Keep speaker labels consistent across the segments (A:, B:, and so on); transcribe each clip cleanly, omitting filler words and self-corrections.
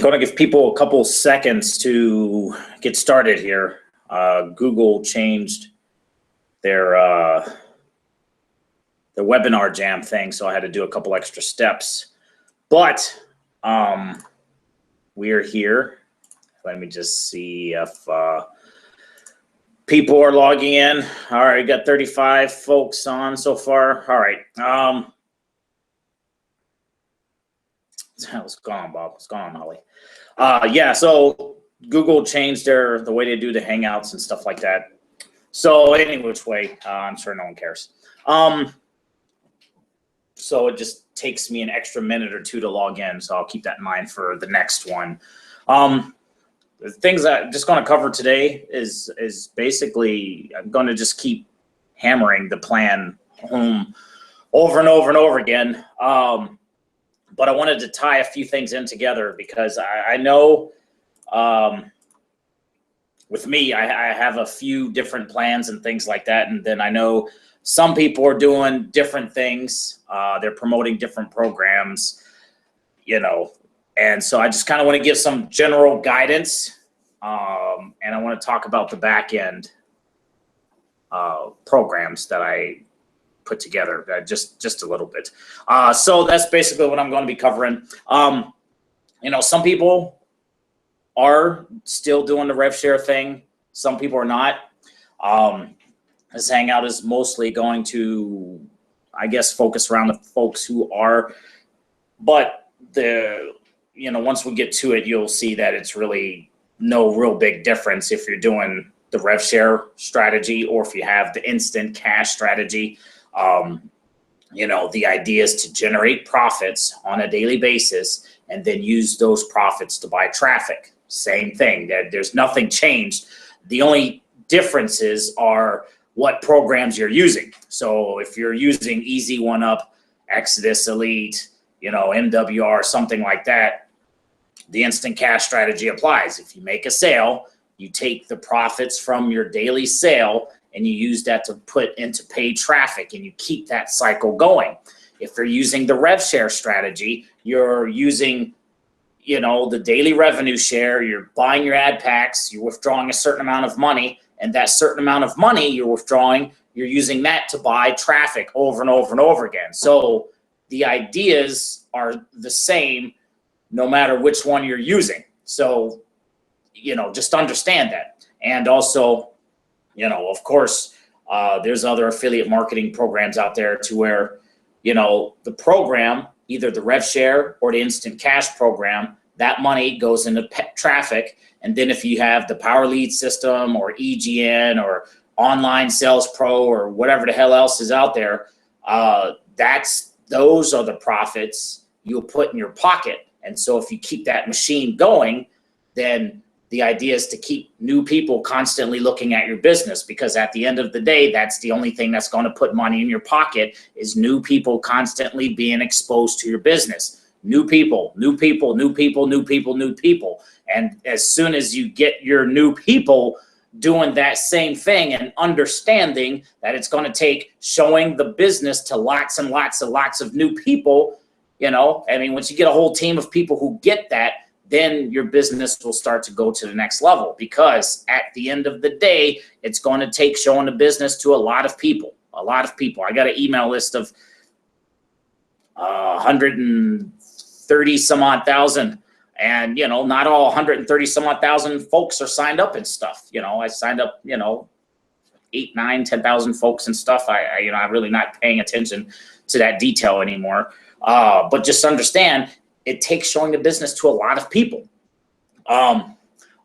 A: going to give people a couple seconds to get started here. Google changed their webinar jam thing, so I had to do a couple extra steps. But we're here. Let me just see if people are logging in. All right, got 35 folks on so far. All right. What's going on, Bob? What's going on, Holly? Yeah, so Google changed the way they do the Hangouts and stuff like that. So any which way, I'm sure no one cares. So it just takes me an extra minute or two to log in, so I'll keep that in mind for the next one. The things that I'm just going to cover today is basically I'm going to just keep hammering the plan home over and over and over again. But I wanted to tie a few things in together because I know with me, I have a few different plans and things like that. And then I know some people are doing different things. They're promoting different programs, you know. And so I just kind of want to give some general guidance. And I want to talk about the back end programs that I put together just a little bit. So that's basically what I'm going to be covering. You know, some people are still doing the rev share thing. Some people are not. This Hangout is mostly going to, I guess, focus around the folks who are, but you know, once we get to it, you'll see that it's really no real big difference if you're doing the rev share strategy or if you have the instant cash strategy. You know, the idea is to generate profits on a daily basis and then use those profits to buy traffic. Same thing. There's nothing changed. The only differences are what programs you're using. So if you're using Easy One Up, Exodus Elite, you know, MWR, something like that, the instant cash strategy applies. If you make a sale, you take the profits from your daily sale and you use that to put into paid traffic and you keep that cycle going. If you're using the rev share strategy, you're using, you know, the daily revenue share, you're buying your ad packs, you're withdrawing a certain amount of money, and that certain amount of money you're withdrawing, you're using that to buy traffic over and over and over again. So the ideas are the same no matter which one you're using. So, you know, just understand that. And also, you know, of course, there's other affiliate marketing programs out there to where, you know, the program, either the rev share or the instant cash program, that money goes into traffic. And then if you have the Power Lead system or EGN or Online Sales Pro or whatever the hell else is out there, those are the profits you'll put in your pocket. And so if you keep that machine going, then the idea is to keep new people constantly looking at your business, because at the end of the day, that's the only thing that's going to put money in your pocket is new people constantly being exposed to your business. New people, new people, new people, new people, new people. And as soon as you get your new people doing that same thing and understanding that it's going to take showing the business to lots and lots and lots of new people, you know, I mean, once you get a whole team of people who get that, then your business will start to go to the next level, because at the end of the day, it's going to take showing the business to a lot of people, I got an email list of 130 some odd thousand. And, you know, not all 130 some odd thousand folks are signed up and stuff. You know, I signed up, you know, 8, 9, 10,000 folks and stuff. You know, I'm really not paying attention to that detail anymore. But just understand, it takes showing the business to a lot of people.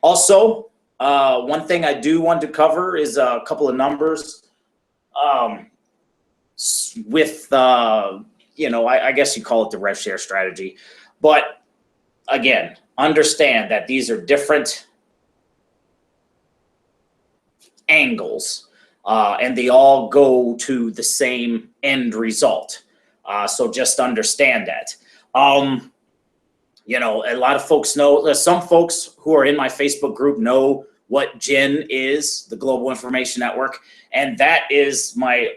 A: Also, one thing I do want to cover is a couple of numbers with, you know, I guess you call it the rev share strategy. But again, understand that these are different angles, and they all go to the same end result. So just understand that. You know, a lot of folks know, some folks who are in my Facebook group know what GIN is, the Global Information Network, and that is my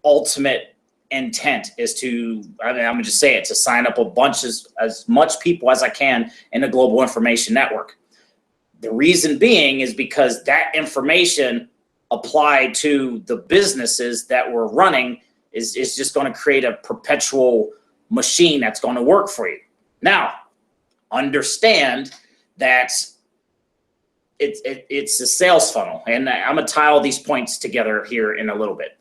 A: ultimate intent is to, I mean, I'm gonna just say it, to sign up a bunch as much people as I can in the Global Information Network. The reason being is because that information applied to the businesses that we're running is just going to create a perpetual machine that's going to work for you. Now, understand that it's a sales funnel, and I'm gonna tie all these points together here in a little bit.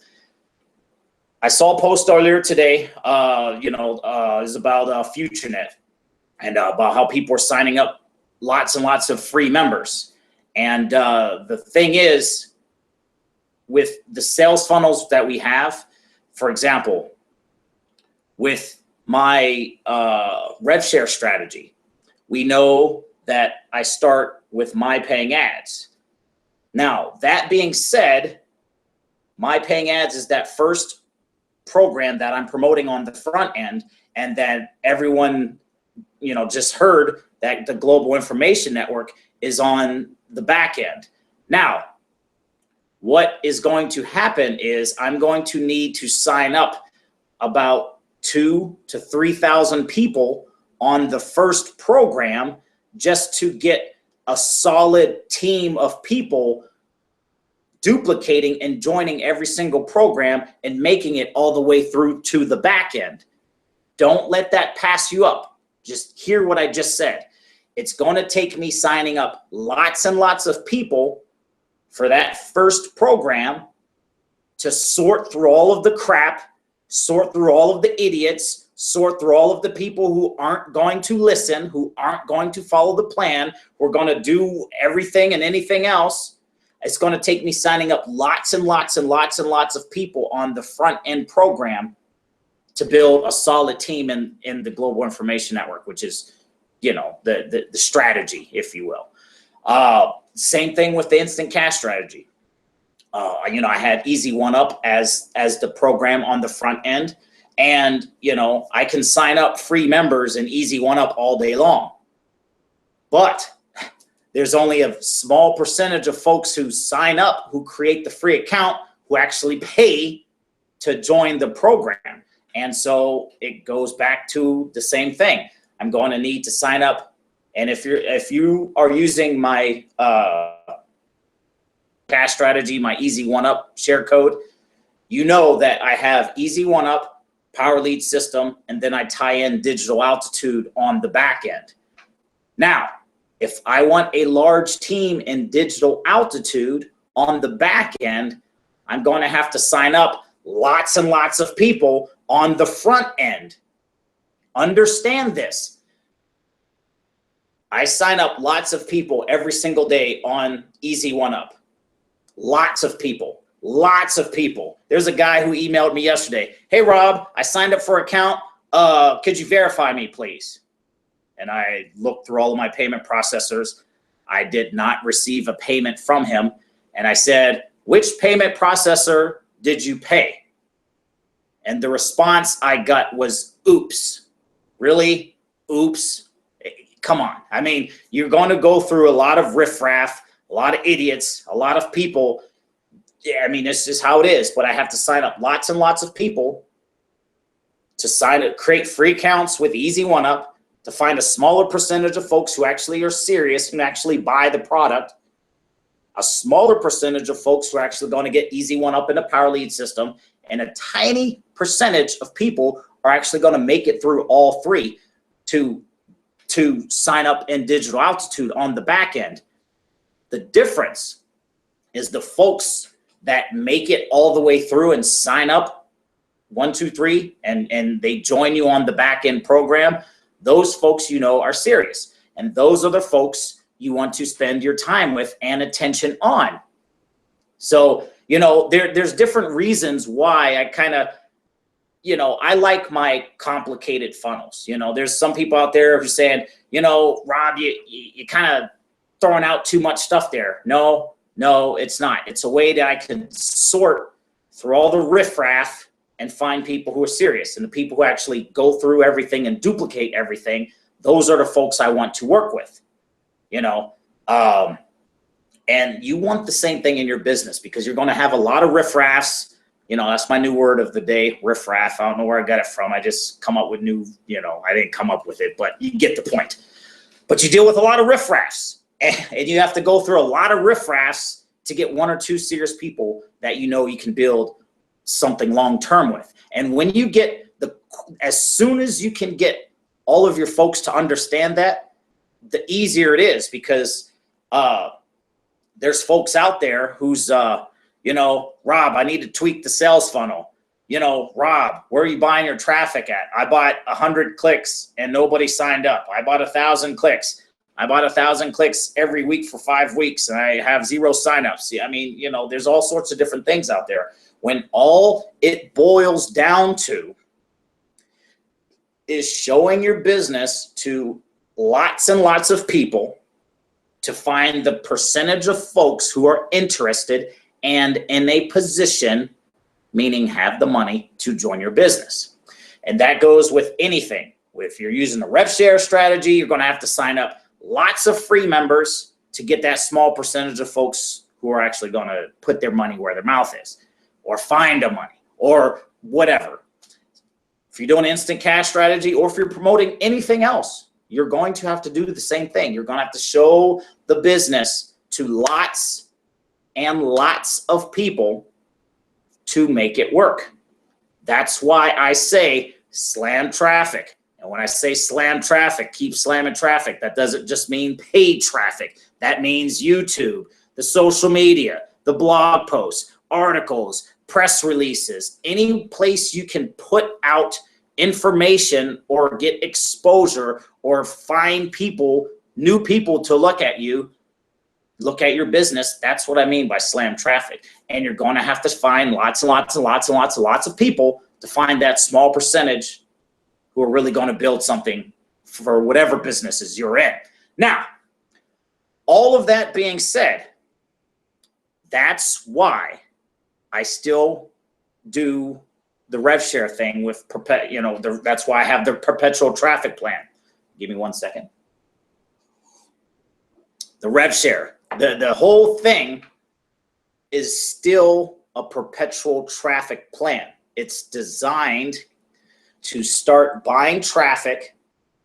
A: I saw a post earlier today, is about FutureNet and about how people are signing up lots and lots of free members. And the thing is, with the sales funnels that we have, for example, with my RevShare strategy, we know that I start with My Paying Ads. Now, that being said, My Paying Ads is that first program that I'm promoting on the front end, and that everyone, just heard that the Global Information Network is on the back end. Now, what is going to happen is I'm going to need to sign up about 2,000 to 3,000 people on the first program just to get a solid team of people duplicating and joining every single program and making it all the way through to the back end. Don't let that pass you up. Just hear what I just said. It's going to take me signing up lots and lots of people for that first program to sort through all of the crap, sort through all of the idiots, sort through all of the people who aren't going to listen, who aren't going to follow the plan, who are going to do everything and anything else. It's going to take me signing up lots and lots and lots and lots of people on the front end program to build a solid team in the Global Information Network, which is, the strategy, if you will. Same thing with the instant cash strategy. I had Easy One Up as the program on the front end, and I can sign up free members in Easy One Up all day long, but there's only a small percentage of folks who sign up, who create the free account, who actually pay to join the program. And so it goes back to the same thing. I'm going to need to sign up. And if you are using my cash strategy, my Easy One Up share code, you know that I have Easy One Up, Power Lead System, and then I tie in Digital Altitude on the back end. Now, if I want a large team in Digital Altitude on the back end, I'm going to have to sign up lots and lots of people on the front end. Understand this. I sign up lots of people every single day on Easy One Up. Lots of people. Lots of people. There's a guy who emailed me yesterday. Hey, Rob, I signed up for an account. Could you verify me, please? And I looked through all of my payment processors. I did not receive a payment from him. And I said, which payment processor did you pay? And the response I got was, oops. Really? Oops? Come on. I mean, you're going to go through a lot of riffraff, a lot of idiots, a lot of people. Yeah, I mean, this is how it is. But I have to sign up lots and lots of people to create free accounts with Easy One Up, to find a smaller percentage of folks who actually are serious and actually buy the product, a smaller percentage of folks who are actually going to get Easy One Up in the Power Lead System, and a tiny percentage of people are actually going to make it through all three to sign up in Digital Altitude on the back end. The difference is the folks that make it all the way through and sign up 1, 2, 3, and they join you on the back end program. Those folks are serious, and those are the folks you want to spend your time with and attention on. So, there's different reasons why I kind of, I like my complicated funnels. There's some people out there who are saying, Rob, you kind of throwing out too much stuff there. No, it's not. It's a way that I can sort through all the riffraff and find people who are serious, and the people who actually go through everything and duplicate everything. Those are the folks I want to work with, and you want the same thing in your business, because you're going to have a lot of riffraffs, You know, that's my new word of the day, riffraff. I don't know where I got it from. I just come up with new, you know, I didn't come up with it, but you get the point. But you deal with a lot of riffraffs, and you have to go through a lot of riffraffs to get 1 or 2 serious people that you know you can build something long-term with. And when you get as soon as you can get all of your folks to understand that, the easier it is, because there's folks out there who's, you know, Rob, I need to tweak the sales funnel. You know, Rob, where are you buying your traffic at? I bought 100 clicks and nobody signed up. I bought 1,000 clicks. I bought 1,000 clicks every week for 5 weeks and I have 0 signups. I mean, you know, there's all sorts of different things out there. When all it boils down to is showing your business to lots and lots of people to find the percentage of folks who are interested and in a position, meaning have the money to join your business. And that goes with anything. If you're using the rev share strategy, you're going to have to sign up lots of free members to get that small percentage of folks who are actually going to put their money where their mouth is, or find the money, or whatever. If you're doing an instant cash strategy, or if you're promoting anything else, you're going to have to do the same thing. You're going to have to show the business to lots and lots of people to make it work. That's why I say slam traffic. And when I say slam traffic, keep slamming traffic, that doesn't just mean paid traffic. That means YouTube, the social media, the blog posts, articles, press releases, any place you can put out information or get exposure or find people, new people to look at you, look at your business. That's what I mean by slam traffic. And you're going to have to find lots and lots and lots and lots and lots of people to find that small percentage who are really going to build something for whatever businesses you're in. Now, all of that being said, that's why I still do the rev share thing with, you know, that's why I have the perpetual traffic plan. Give me 1 second. The rev share, the whole thing is still a perpetual traffic plan. It's designed to start buying traffic,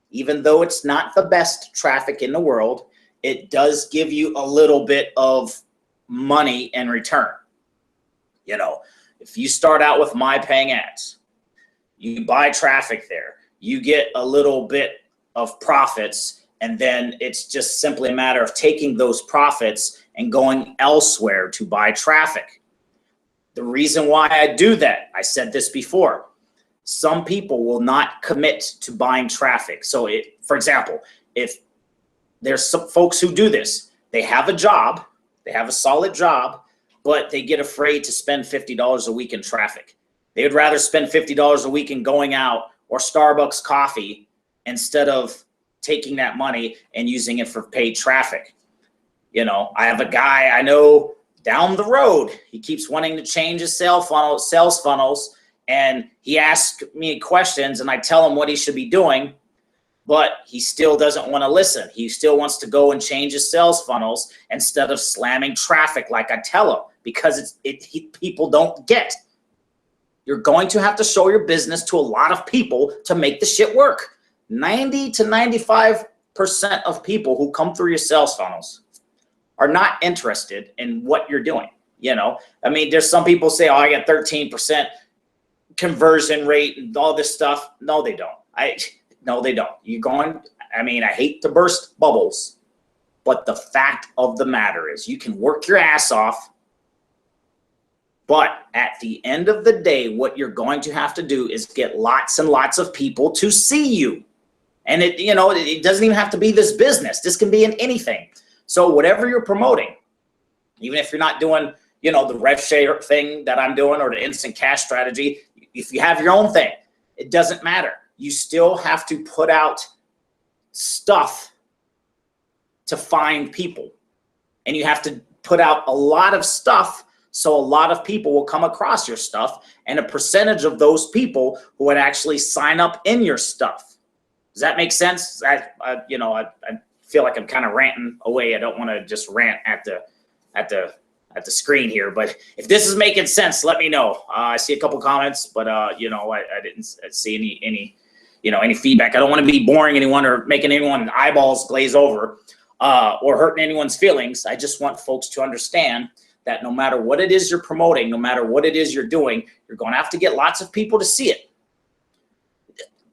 A: even though it's not the best traffic in the world. It does give you a little bit of money in return. You know, if you start out with My Paying Ads, you buy traffic there, you get a little bit of profits, and then it's just simply a matter of taking those profits and going elsewhere to buy traffic. The reason why I do that, I said this before, some people will not commit to buying traffic. So for example, if there's some folks who do this, they have a job, they have a solid job, but they get afraid to spend $50 a week in traffic. They would rather spend $50 a week in going out or Starbucks coffee instead of taking that money and using it for paid traffic. You know, I have a guy I know down the road, he keeps wanting to change his sales funnels, and he asks me questions and I tell him what he should be doing, but he still doesn't want to listen. He still wants to go and change his sales funnels instead of slamming traffic like I tell him, because people don't get. You're going to have to show your business to a lot of people to make the shit work. 90 to 95% of people who come through your sales funnels are not interested in what you're doing. You know, I mean, there's some people say, oh, I got 13% conversion rate and all this stuff. No, they don't. No, they don't. I mean, I hate to burst bubbles, but the fact of the matter is you can work your ass off, but at the end of the day, what you're going to have to do is get lots and lots of people to see you. And it doesn't even have to be this business. This can be in anything. So whatever you're promoting, even if you're not doing, the rev share thing that I'm doing or the instant cash strategy, if you have your own thing, it doesn't matter. You still have to put out stuff to find people. And you have to put out a lot of stuff so a lot of people will come across your stuff, and a percentage of those people who would actually sign up in your stuff. Does that make sense? I feel like I'm kind of ranting away. I don't want to just rant at the at the screen here, but if this is making sense, let me know. I see a couple comments, but you know, I didn't see any feedback. I don't want to be boring anyone or making anyone eyeballs glaze over, or hurting anyone's feelings. I just want folks to understand that no matter what it is you're promoting, no matter what it is you're doing, you're going to have to get lots of people to see it.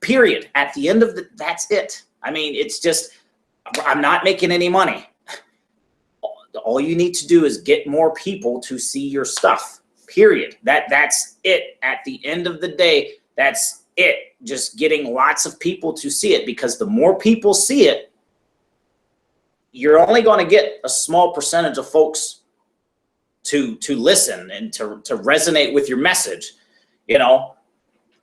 A: Period. At the end of that's it. I mean, it's just, I'm not making any money. All you need to do is get more people to see your stuff. Period. That's it. At the end of the day, that's it. Just getting lots of people to see it, because the more people see it, you're only going to get a small percentage of folks to listen and to resonate with your message. You know,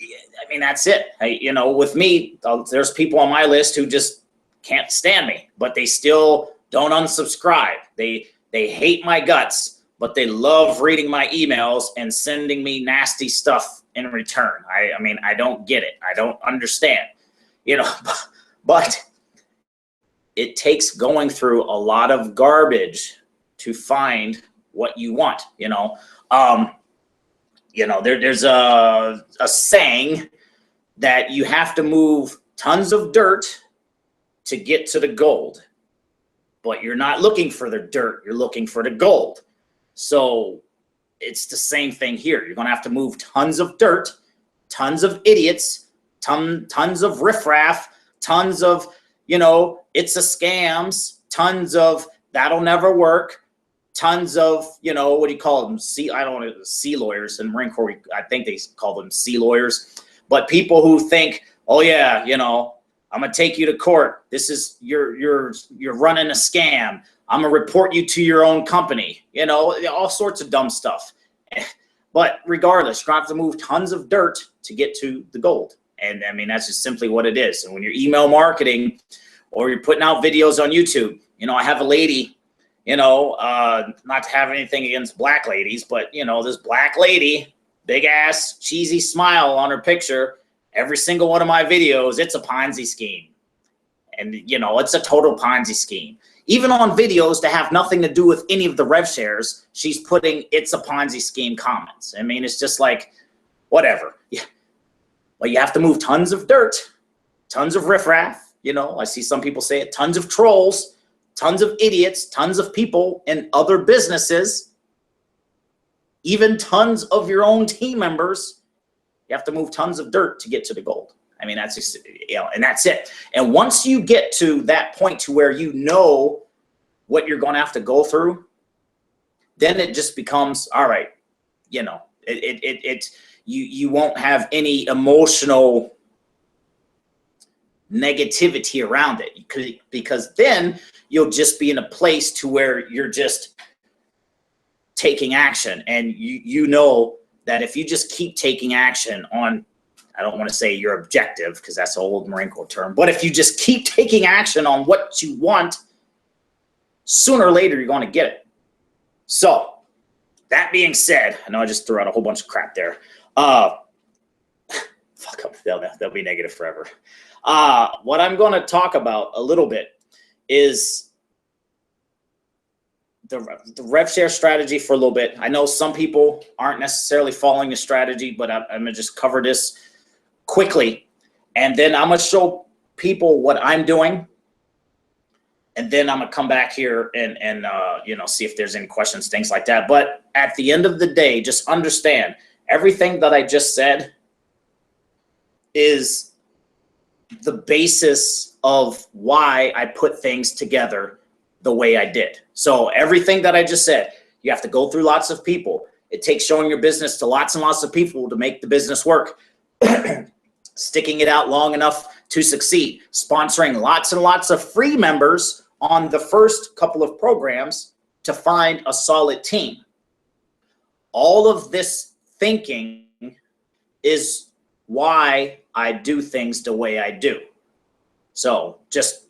A: I mean, that's it. You know, with me, there's people on my list who just can't stand me, but they still don't unsubscribe. They hate my guts, but they love reading my emails and sending me nasty stuff in return. I mean, I don't get it. I don't understand, you know, but it takes going through a lot of garbage to find what you want, you know. You know, there's a saying that you have to move tons of dirt to get to the gold, but you're not looking for the dirt, you're looking for the gold. So it's the same thing here. You're going to have to move tons of dirt, tons of idiots, tons of riffraff, tons of, you know, it's a scams, tons of that'll never work, tons of, you know, what do you call them? I don't know, sea lawyers in Marine Corps. I think they call them sea lawyers, but people who think, oh yeah, you know, I'm gonna take you to court. This is you're running a scam. I'm gonna report you to your own company. You know, all sorts of dumb stuff. But regardless, you're gonna have to move tons of dirt to get to the gold. And I mean, that's just simply what it is. And when you're email marketing or you're putting out videos on YouTube, you know, I have a lady, you know, not to have anything against black ladies, but you know, this black lady, big ass, cheesy smile on her picture. Every single one of my videos, it's a Ponzi scheme. And, you know, it's a total Ponzi scheme. Even on videos that have nothing to do with any of the rev shares, she's putting it's a Ponzi scheme comments. I mean, it's just like, whatever. Yeah. Well, you have to move tons of dirt, tons of riffraff. You know, I see some people say it, tons of trolls, tons of idiots, tons of people in other businesses, even tons of your own team members. You have to move tons of dirt to get to the gold. I mean, that's just, you know, and that's it. And once you get to that point to where you know what you're going to have to go through, then it just becomes, all right, you know, you won't have any emotional negativity around it, because then you'll just be in a place to where you're just taking action, and you know that if you just keep taking action on, I don't want to say your objective because that's an old Marine Corps term, but if you just keep taking action on what you want, sooner or later you're going to get it. So that being said, I know I just threw out a whole bunch of crap there. Fuck up, they'll be negative forever. What I'm going to talk about a little bit is the rev share strategy for a little bit. I know some people aren't necessarily following the strategy, but I'm gonna just cover this quickly, and then I'm gonna show people what I'm doing, and then I'm gonna come back here and you know, see if there's any questions, things like that. But at the end of the day, just understand everything that I just said is the basis of why I put things together the way I did. So everything that I just said, you have to go through lots of people. It takes showing your business to lots and lots of people to make the business work. Sticking it out long enough to succeed. Sponsoring lots and lots of free members on the first couple of programs to find a solid team. All of this thinking is why I do things the way I do. So just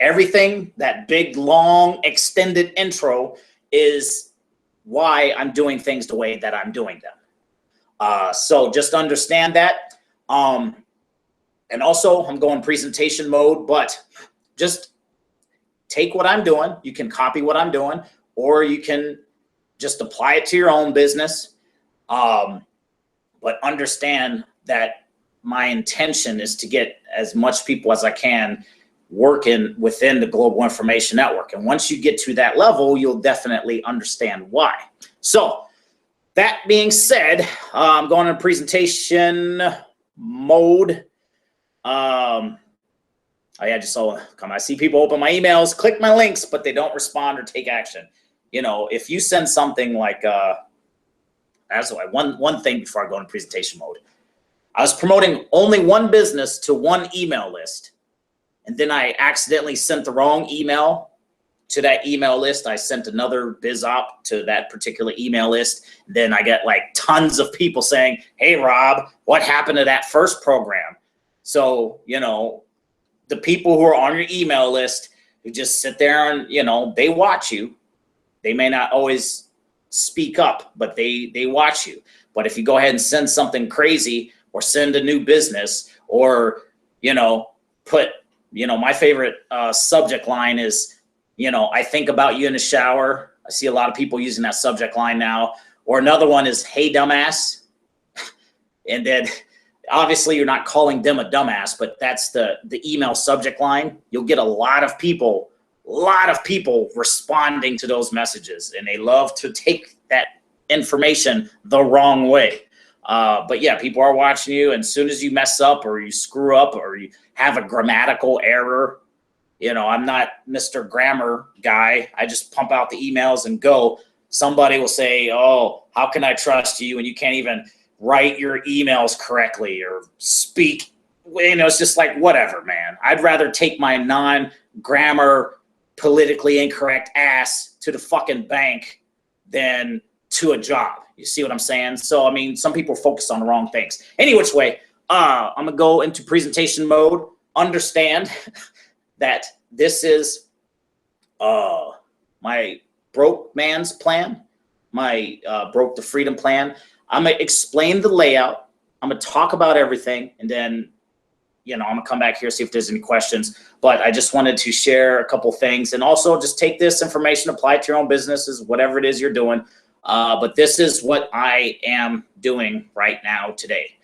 A: everything, that big, long, extended intro is why I'm doing things the way that I'm doing them. So just understand that. And also, I'm going presentation mode, but just take what I'm doing. You can copy what I'm doing, or you can just apply it to your own business. But understand that my intention is to get as much people as I can working within the Global Information Network. And once you get to that level, you'll definitely understand why. So that being said, I'm going in presentation mode. Oh yeah, I just saw come. I see people open my emails, click my links, but they don't respond or take action. You know, if you send something like, that's why one thing before I go into presentation mode, I was promoting only one business to one email list. And then I accidentally sent the wrong email to that email list. I sent another biz op to that particular email list. Then I get like tons of people saying, hey, Rob, what happened to that first program? So, you know, the people who are on your email list who just sit there and, you know, they watch you. They may not always speak up, but they watch you. But if you go ahead and send something crazy or send a new business or, you know, put, you know, my favorite subject line is, you know, I think about you in the shower. I see a lot of people using that subject line now. Or another one is, hey, dumbass. And then obviously you're not calling them a dumbass, but that's the email subject line. You'll get a lot of people responding to those messages, and they love to take that information the wrong way. But yeah, people are watching you, and as soon as you mess up or you screw up or you have a grammatical error, you know, I'm not Mr. Grammar guy. I just pump out the emails and go. Somebody will say, oh, how can I trust you? And you can't even write your emails correctly or speak. You know, it's just like, whatever, man. I'd rather take my non-grammar, politically incorrect ass to the fucking bank than to a job. You see what I'm saying? So, I mean, some people focus on the wrong things. Any which way, I'm going to go into presentation mode. Understand that this is my broke man's plan, my broke to freedom plan. I'm going to explain the layout. I'm going to talk about everything. And then, you know, I'm going to come back here, see if there's any questions. But I just wanted to share a couple things. And also just take this information, apply it to your own businesses, whatever it is you're doing. But this is what I am doing right now today.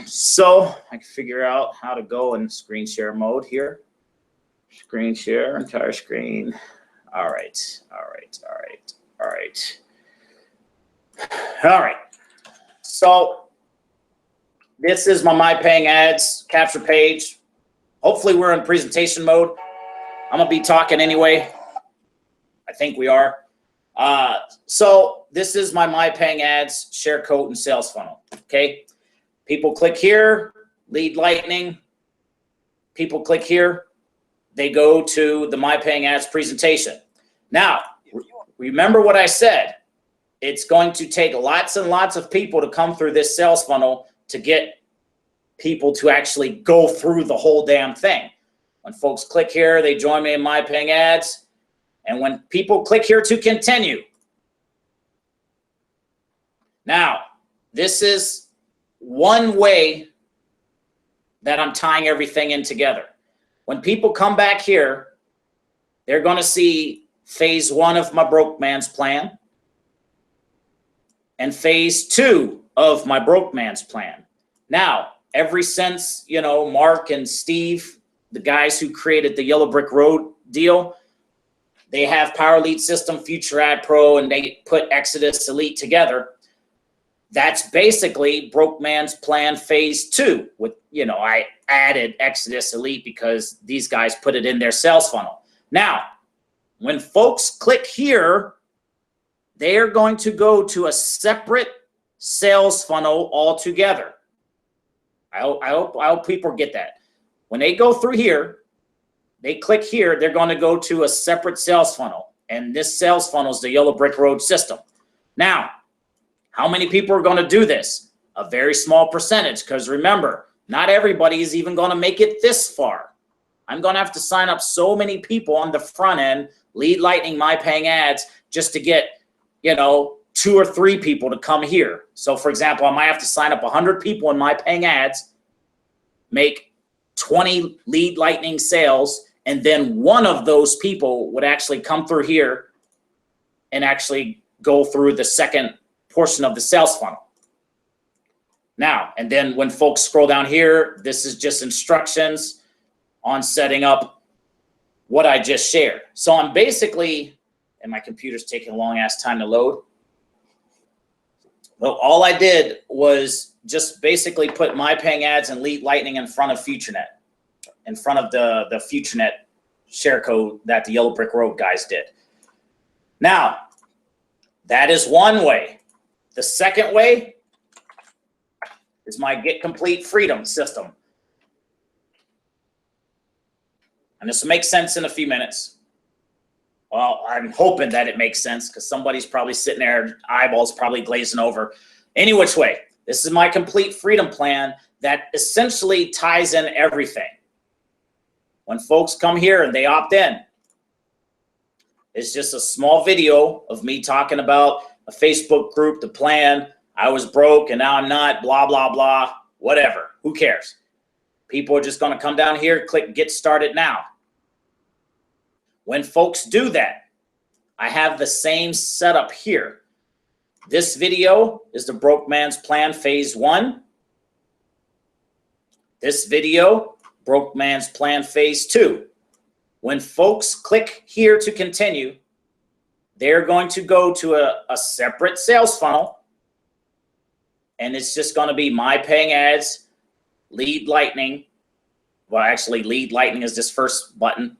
A: So I can figure out how to go in screen share mode here. Screen share, entire screen. All right, all right, all right, all right. All right. So this is my Paying Ads capture page. Hopefully we're in presentation mode. I'm gonna be talking anyway. I think we are. So this is my Paying Ads share code and sales funnel. Okay. People click here, Lead Lightning. People click here, they go to the My Paying Ads presentation. Now, remember what I said. It's going to take lots and lots of people to come through this sales funnel to get people to actually go through the whole damn thing. When folks click here, they join me in My Paying Ads. And when people click here to continue. Now, this is one way that I'm tying everything in together. When people come back here, they're going to see phase 1 of my broke man's plan and phase 2 of my broke man's plan. Now, ever since, you know, Mark and Steve, the guys who created the Yellow Brick Road deal, they have Power Lead System, Future Ad Pro, and they put Exodus Elite together. That's basically broke man's plan phase 2 with, you know, I added Exodus Elite because these guys put it in their sales funnel. Now, when folks click here, they are going to go to a separate sales funnel altogether. I hope people get that. When they go through here, they click here, they're going to go to a separate sales funnel. And this sales funnel is the Yellow Brick Road system. Now, how many people are going to do this? A very small percentage, because remember, not everybody is even going to make it this far. I'm going to have to sign up so many people on the front end, Lead Lightning, My Paying Ads, just to get, you know, 2 or 3 people to come here. So for example, I might have to sign up 100 people in My Paying Ads, make 20 Lead Lightning sales, and then one of those people would actually come through here and actually go through the second portion of the sales funnel. Now, and then when folks scroll down here, this is just instructions on setting up what I just shared. So I'm basically, and my computer's taking a long ass time to load. Well, all I did was just basically put My Paying Ads and Lead Lightning in front of FutureNet, in front of the FutureNet share code that the Yellow Brick Road guys did. Now, that is one way. The second way is my Get Complete Freedom system. And this will make sense in a few minutes. Well, I'm hoping that it makes sense because somebody's probably sitting there, eyeballs probably glazing over. Any which way, this is my Complete Freedom plan that essentially ties in everything. When folks come here and they opt in, it's just a small video of me talking about a Facebook group, the plan. I was broke and now I'm not, blah, blah, blah, whatever. Who cares? People are just going to come down here, click Get Started Now. When folks do that, I have the same setup here. This video is the Broke Man's Plan Phase 1. This video, Broke Man's Plan Phase 2. When folks click here to continue, they're going to go to a separate sales funnel, and it's just going to be My Paying Ads, Lead Lightning. Well, actually, Lead Lightning is this first button.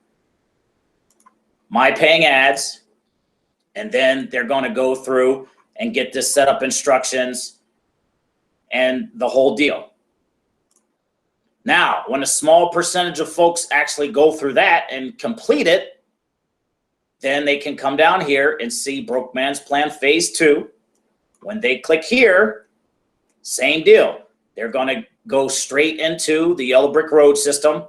A: My Paying Ads, and then they're going to go through and get this setup instructions and the whole deal. Now, when a small percentage of folks actually go through that and complete it, then they can come down here and see Broke Man's Plan Phase 2. When they click here, same deal. They're going to go straight into the Yellow Brick Road system,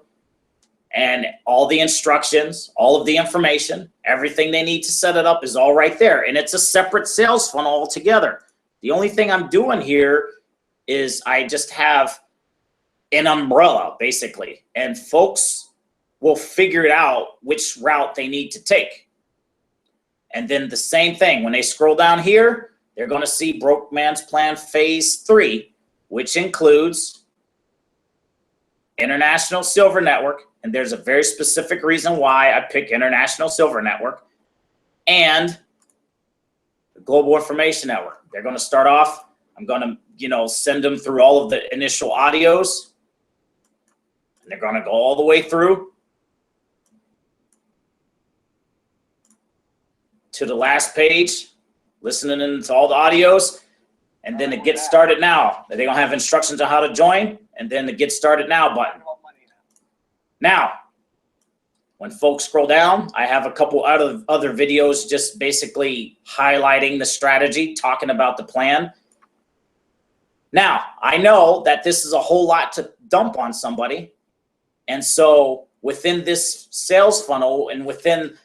A: and all the instructions, all of the information, everything they need to set it up is all right there. And it's a separate sales funnel altogether. The only thing I'm doing here is I just have an umbrella, basically. And folks will figure it out which route they need to take. And then the same thing, when they scroll down here, they're going to see Broke Man's Plan Phase 3, which includes International Silver Network. And there's a very specific reason why I pick International Silver Network and the Global Information Network. They're going to start off, I'm going to, send them through all of the initial audios. And they're going to go all the way through to the last page, listening to all the audios. And then the Get Started Now. They're going to have instructions on how to join, and then the Get Started Now button. Now, when folks scroll down, I have a couple other videos just basically highlighting the strategy, talking about the plan. Now, I know that this is a whole lot to dump on somebody. And so within this sales funnel and within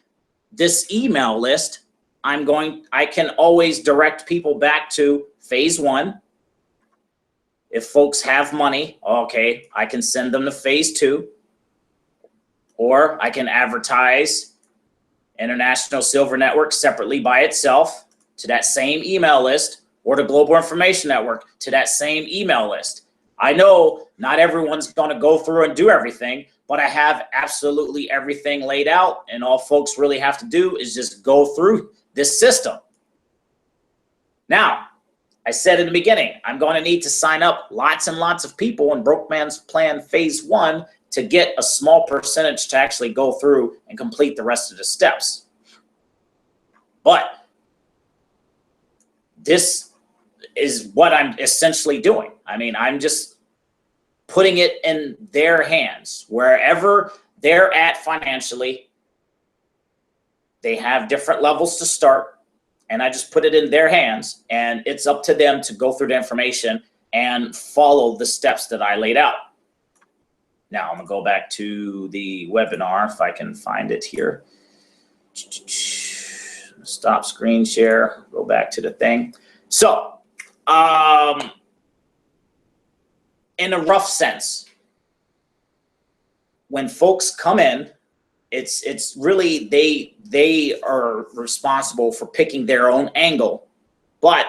A: this email list, I can always direct people back to Phase 1. If folks have money, okay, I can send them to Phase 2. Or I can advertise International Silver Network separately by itself to that same email list, or the Global Information Network to that same email list. I know not everyone's going to go through and do everything, but I have absolutely everything laid out, and all folks really have to do is just go through this system. Now, I said in the beginning, I'm going to need to sign up lots and lots of people in Broke Man's Plan Phase 1 to get a small percentage to actually go through and complete the rest of the steps. But this is what I'm essentially doing. I mean, I'm just putting it in their hands. Wherever they're at financially, they have different levels to start, and I just put it in their hands, and it's up to them to go through the information and follow the steps that I laid out. Now I'm gonna go back to the webinar if I can find it here. Stop screen share, go back to the thing. So, in a rough sense, when folks come in it's really, they are responsible for picking their own angle. But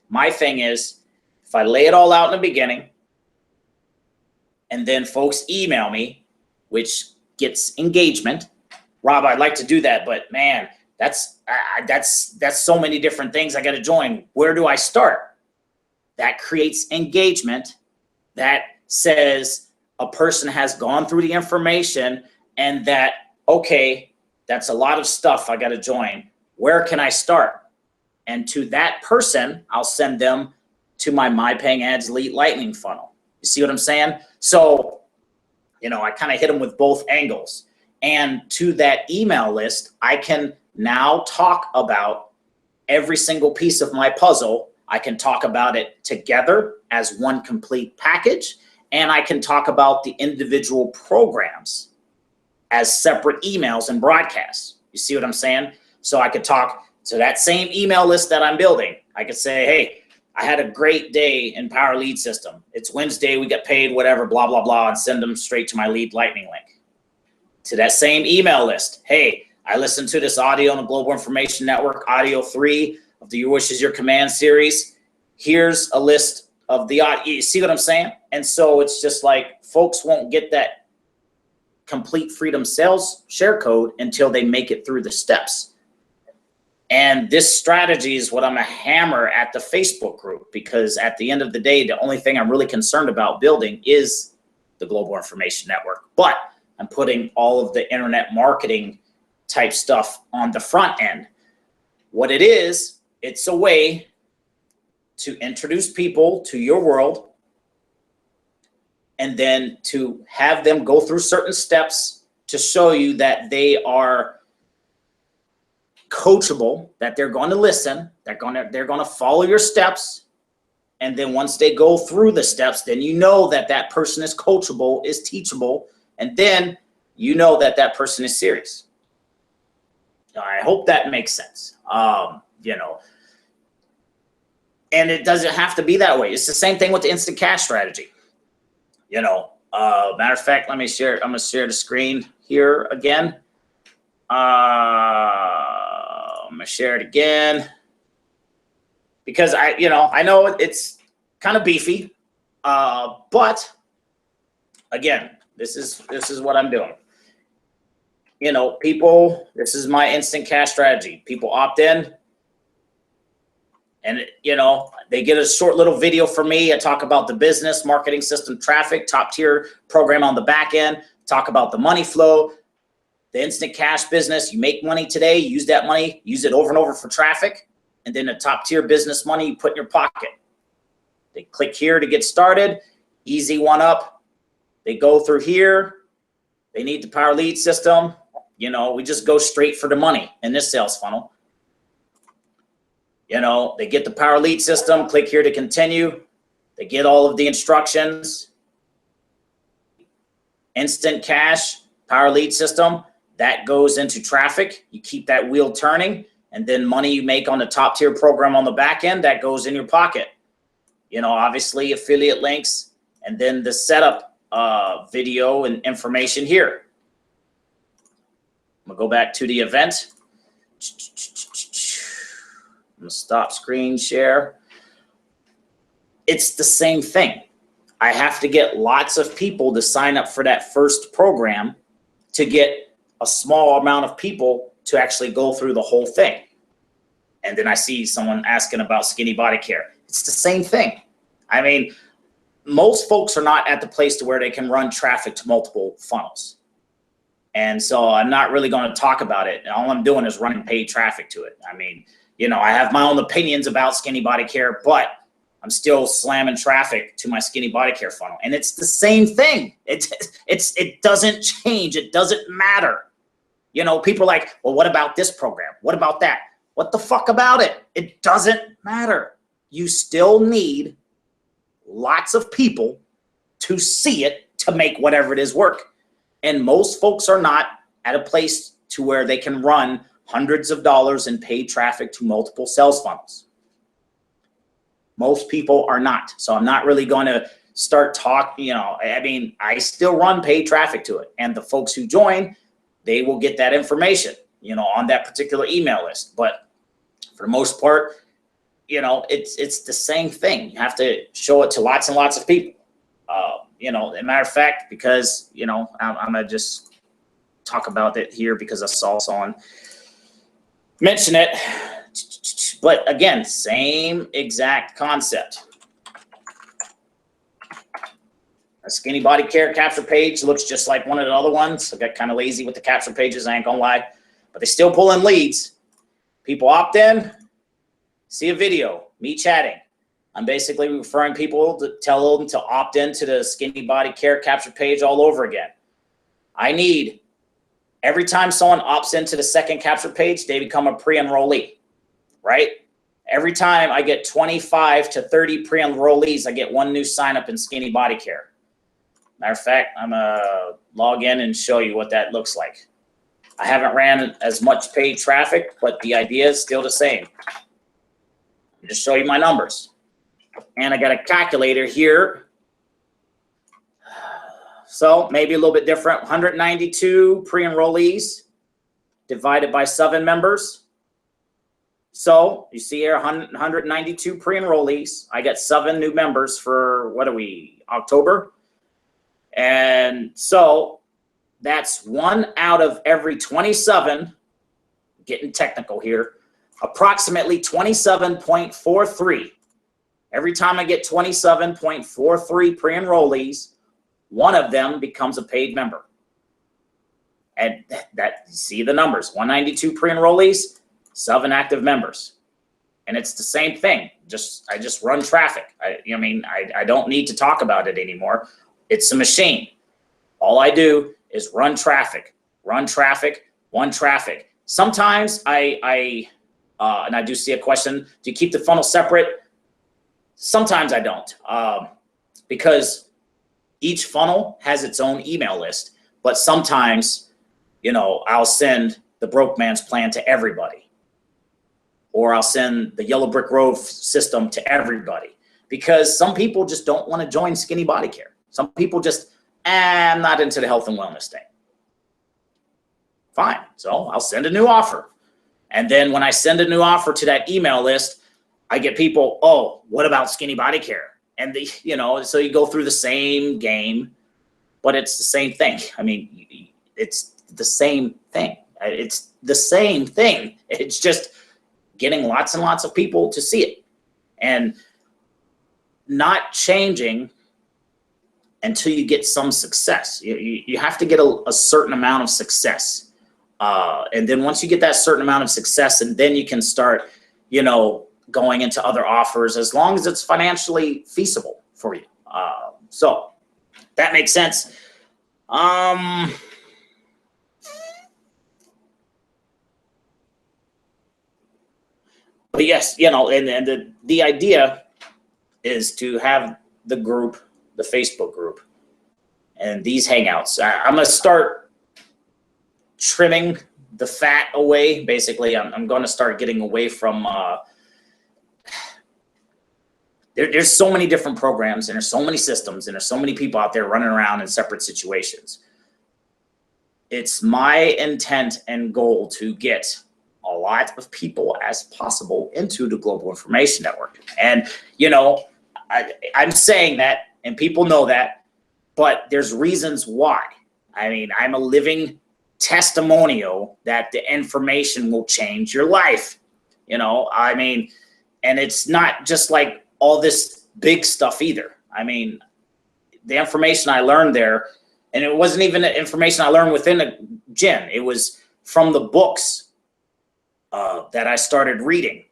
A: my thing is, if I lay it all out in the beginning, and then folks email me, which gets engagement. Rob, I'd like to do that, but man, that's so many different things I got to join. Where do I start? That creates engagement. That says a person has gone through the information, and that, okay, that's a lot of stuff I got to join. Where can I start? And to that person, I'll send them to my MyPaying Ads Elite Lightning funnel. You see what I'm saying? So, you know, I kind of hit them with both angles. And to that email list, I can now talk about every single piece of my puzzle. I can talk about it together as one complete package, and I can talk about the individual programs as separate emails and broadcasts. You see what I'm saying? So I could talk to that same email list that I'm building. I could say, hey, I had a great day in Power Lead System. It's Wednesday, we get paid, whatever, blah, blah, blah, and send them straight to my lead lightning link. To that same email list, hey, I listened to this audio on the Global Information Network, audio 3 of the Your Wish is Your Command series. Here's a list of the audio. You see what I'm saying? And so it's just like folks won't get that complete freedom sales share code until they make it through the steps. And this strategy is what I'm a hammer at the Facebook group, because at the end of the day, the only thing I'm really concerned about building is the Global Information Network. But I'm putting all of the internet marketing type stuff on the front end. What it is, it's a way to introduce people to your world, and then to have them go through certain steps to show you that they are coachable, that they're going to listen, they're going to follow your steps. And then once they go through the steps, then you know that that person is coachable, is teachable, and then you know that that person is serious. I hope that makes sense. You know, and it doesn't have to be that way. It's the same thing with the instant cash strategy. You know, matter of fact, let me share. I'm going to share the screen here again. I'm going to share it again because I know it's kind of beefy, but again, this is what I'm doing. You know, people, this is my instant cash strategy. People opt in, and you know, they get a short little video from me. I talk about the business, marketing system, traffic, top tier program on the back end, talk about the money flow, the instant cash business. You make money today, use that money, use it over and over for traffic, and then the top tier business money you put in your pocket. They click here to get started, easy one up. They go through here. They need the Power Lead System. You know, we just go straight for the money in this sales funnel. You know, they get the Power Lead System, click here to continue. They get all of the instructions. Instant cash, Power Lead System, that goes into traffic. You keep that wheel turning, and then money you make on the top tier program on the back end, that goes in your pocket. You know, obviously affiliate links, and then the setup video and information here. I'm gonna go back to the event. I'm gonna stop screen share. It's the same thing. I have to get lots of people to sign up for that first program to get a small amount of people to actually go through the whole thing. And then I see someone asking about Skinny Body Care. It's the same thing. I mean, most folks are not at the place to where they can run traffic to multiple funnels. And so I'm not really going to talk about it. All I'm doing is running paid traffic to it. I mean, you know, I have my own opinions about Skinny Body Care, but I'm still slamming traffic to my Skinny Body Care funnel. And it's the same thing. It doesn't change. It doesn't matter. You know, people are like, well, what about this program? What about that? What the fuck about it? It doesn't matter. You still need lots of people to see it to make whatever it is work. And most folks are not at a place to where they can run hundreds of dollars in paid traffic to multiple sales funnels. Most people are not. So I'm not really going to start talking, you know, I mean, I still run paid traffic to it. And the folks who join, they will get that information, you know, on that particular email list. But for the most part, you know, it's the same thing. You have to show it to lots and lots of people. You know, as a matter of fact, because, you know, I'm gonna just talk about it here because I saw someone mention it. But again, same exact concept. A Skinny Body Care capture page looks just like one of the other ones. I got kind of lazy with the capture pages, I ain't gonna lie, but they still pull in leads. People opt in, see a video, me chatting. I'm basically referring people to tell them to opt into the Skinny Body Care capture page all over again. I need, every time someone opts into the second capture page, they become a pre-enrollee, right? Every time I get 25 to 30 pre-enrollees, I get one new sign up in Skinny Body Care. Matter of fact, I'm gonna log in and show you what that looks like. I haven't ran as much paid traffic, but the idea is still the same. I'll just show you my numbers. And I got a calculator here. So maybe a little bit different. 192 pre-enrollees divided by 7 members. So you see here 192 pre-enrollees. I got 7 new members for, what are we, October? And so that's 1 out of every 27, getting technical here, approximately 27.43. Every time I get 27.43 pre-enrollees, one of them becomes a paid member. And that, see the numbers, 192 pre-enrollees, 7 active members. And it's the same thing. I just run traffic. I don't need to talk about it anymore. It's a machine. All I do is run traffic, run traffic. Sometimes and I do see a question, do you keep the funnel separate? Sometimes I don't, because each funnel has its own email list, but sometimes, you know, I'll send the Broke Man's Plan to everybody, or I'll send the Yellow Brick Road system to everybody, because some people just don't want to join Skinny Body Care. Some people just, I'm not into the health and wellness thing. Fine, so I'll send a new offer. And then when I send a new offer to that email list, I get people, oh, what about Skinny Body Care? And you know, so you go through the same game, but it's the same thing. I mean, it's the same thing. It's the same thing. It's just getting lots and lots of people to see it and not changing until you get some success. You have to get a certain amount of success. And then once you get that certain amount of success, and then you can start, you know, going into other offers, as long as it's financially feasible for you. So that makes sense. But yes, you know, and the idea is to have the group, the Facebook group, and these hangouts. I'm gonna start trimming the fat away. Basically, I'm going to start getting away from there's so many different programs, and there's so many systems, and there's so many people out there running around in separate situations. It's my intent and goal to get a lot of people as possible into the Global Information Network. And, you know, I'm saying that, and people know that, but there's reasons why. I mean, I'm a living testimonial that the information will change your life. You know, I mean, and it's not just like all this big stuff either. I mean, the information I learned there, and it wasn't even the information I learned within a gym. It was from the books that I started reading.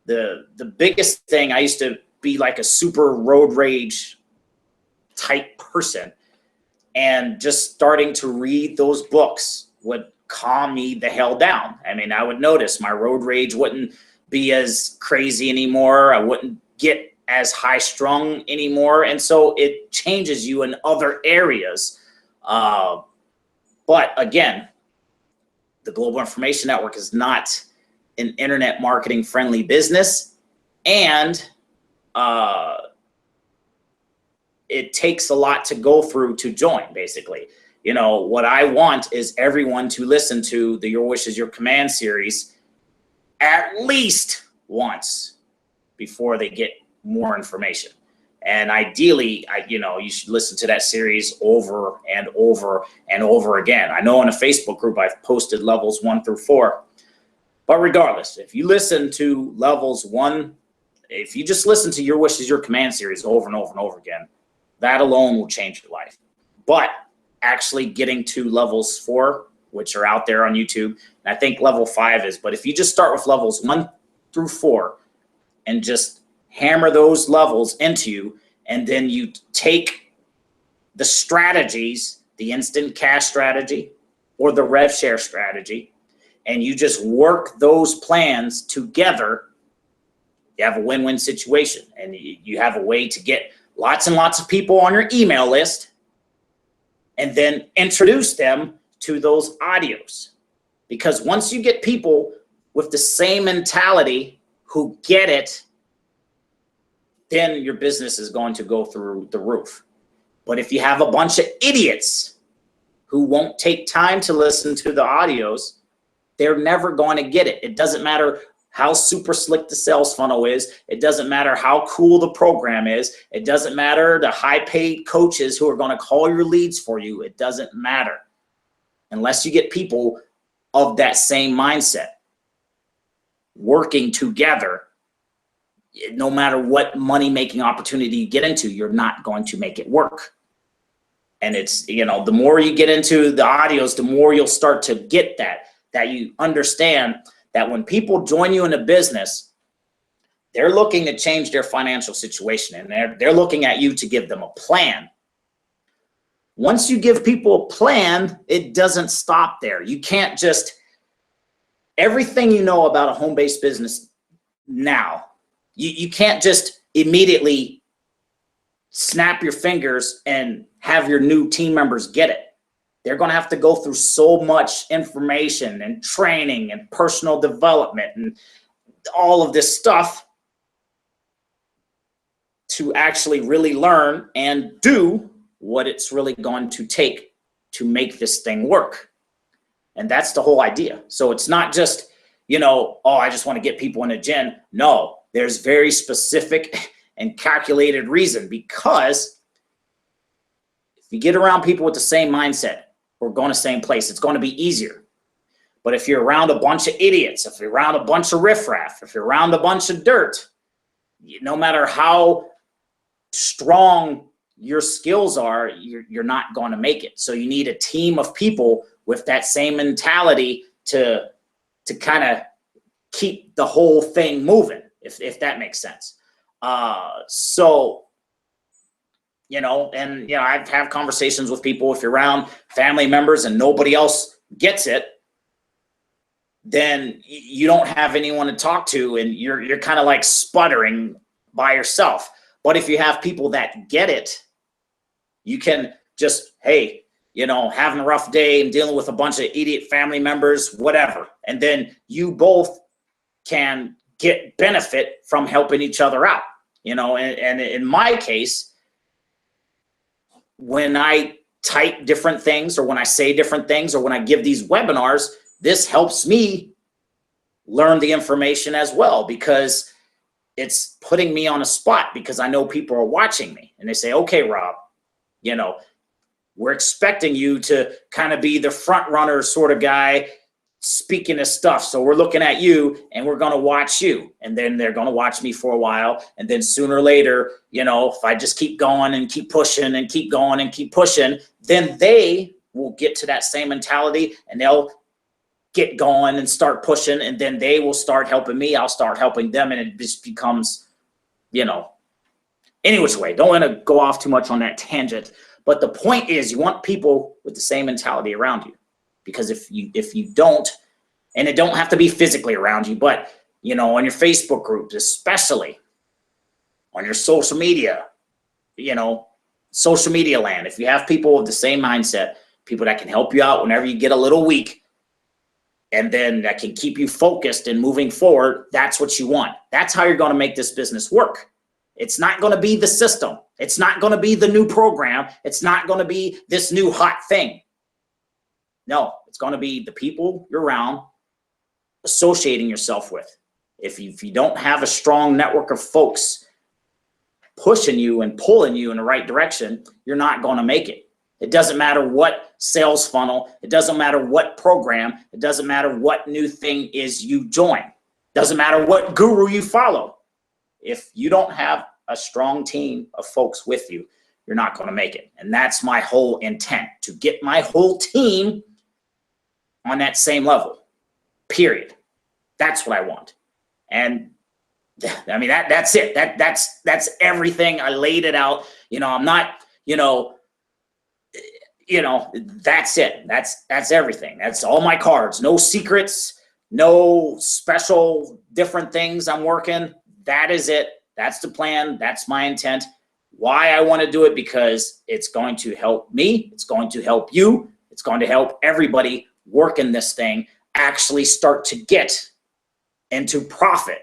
A: The biggest thing, I used to be like a super road rage type person, and just starting to read those books would calm me the hell down. I mean, I would notice my road rage wouldn't be as crazy anymore. I wouldn't get as high strung anymore. And so it changes you in other areas. But again, the Global Information Network is not an internet marketing friendly business. And it takes a lot to go through to join, basically. You know, what I want is everyone to listen to the Your Wish is Your Command series at least once before they get more information. And ideally, you should listen to that series over and over and over again. I know in a Facebook group I've posted levels 1 through 4. But regardless, if you listen to levels 1, if you just listen to Your Wish is Your Command series over and over and over again, that alone will change your life. But actually getting to levels 4, which are out there on YouTube, and I think level 5 is, but if you just start with levels 1 through 4 and just hammer those levels into you, and then you take the strategies, the instant cash strategy or the rev share strategy, and you just work those plans together, you have a win-win situation. And you have a way to get lots and lots of people on your email list and then introduce them to those audios. Because once you get people with the same mentality who get it, then your business is going to go through the roof. But if you have a bunch of idiots who won't take time to listen to the audios, they're never going to get it. It doesn't matter how super slick the sales funnel is. It doesn't matter how cool the program is. It doesn't matter the high paid coaches who are going to call your leads for you. It doesn't matter unless you get people of that same mindset working together. No matter what money making opportunity you get into, you're not going to make it work. And it's, the more you get into the audios, the more you'll start to get that you understand that when people join you in a business, they're looking to change their financial situation, and they're looking at you to give them a plan. Once you give people a plan, it doesn't stop there. You can't just, everything you know about a home-based business now, you can't just immediately snap your fingers and have your new team members get it. They're going to have to go through so much information and training and personal development and all of this stuff to actually really learn and do what it's really going to take to make this thing work. And that's the whole idea. So it's not just, oh, I just want to get people in a gym. No, there's very specific and calculated reason, because if you get around people with the same mindset, we're going to the same place, it's going to be easier. But if you're around a bunch of idiots, if you're around a bunch of riffraff, if you're around a bunch of dirt, no matter how strong your skills are, you're not going to make it. So you need a team of people with that same mentality to kind of keep the whole thing moving, if that makes sense. I've had conversations with people. If you're around family members and nobody else gets it, then you don't have anyone to talk to, and you're kind of like sputtering by yourself. But if you have people that get it, you can just, hey, having a rough day and dealing with a bunch of idiot family members, whatever. And then you both can get benefit from helping each other out, and in my case, when I type different things, or when I say different things, or when I give these webinars, this helps me learn the information as well, because it's putting me on a spot, because I know people are watching me and they say, okay, Rob, we're expecting you to kind of be the front runner sort of guy speaking this stuff. So we're looking at you and we're going to watch you. And then they're going to watch me for a while. And then sooner or later, if I just keep going and keep pushing and keep going and keep pushing, then they will get to that same mentality and they'll get going and start pushing. And then they will start helping me. I'll start helping them. And it just becomes, any which way. Don't want to go off too much on that tangent. But the point is, you want people with the same mentality around you. Because if you don't, and it don't have to be physically around you, but on your Facebook groups, especially on your social media, social media land, if you have people with the same mindset, people that can help you out whenever you get a little weak, and then that can keep you focused and moving forward, that's what you want. That's how you're going to make this business work. It's not going to be the system. It's not going to be the new program. It's not going to be this new hot thing. No, it's going to be the people you're around, associating yourself with. If you don't have a strong network of folks pushing you and pulling you in the right direction, you're not going to make it. It doesn't matter what sales funnel, it doesn't matter what program, it doesn't matter what new thing is you join. Doesn't matter what guru you follow. If you don't have a strong team of folks with you, you're not going to make it. And that's my whole intent, to get my whole team on that same level, period. That's what I want. And I mean, that's it. That's everything. I laid it out. I'm not, that's it. That's everything. That's all my cards. No secrets, no special different things I'm working. That is it. That's the plan. That's my intent. Why I want to do it, because it's going to help me. It's going to help you. It's going to help everybody working this thing actually start to get into profit.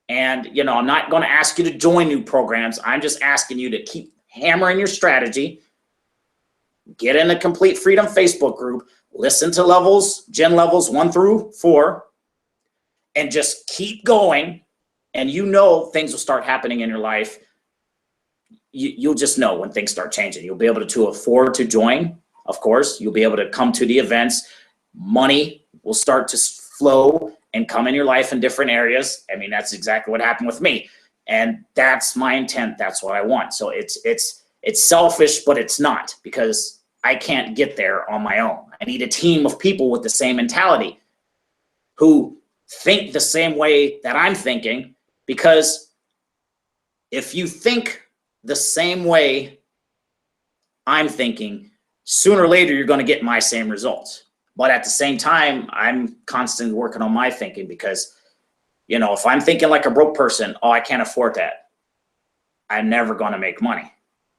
A: And, I'm not going to ask you to join new programs. I'm just asking you to keep hammering your strategy, get in the Complete Freedom Facebook group, listen to Gen levels 1 through 4, and just keep going. And things will start happening in your life. You'll just know when things start changing. You'll be able to afford to join, of course. You'll be able to come to the events. Money will start to flow and come in your life in different areas. I mean, that's exactly what happened with me. And that's my intent. That's what I want. So it's selfish, but it's not, because I can't get there on my own. I need a team of people with the same mentality who think the same way that I'm thinking, because if you think the same way I'm thinking, sooner or later, you're going to get my same results. But at the same time, I'm constantly working on my thinking, because, if I'm thinking like a broke person, oh, I can't afford that, I'm never going to make money.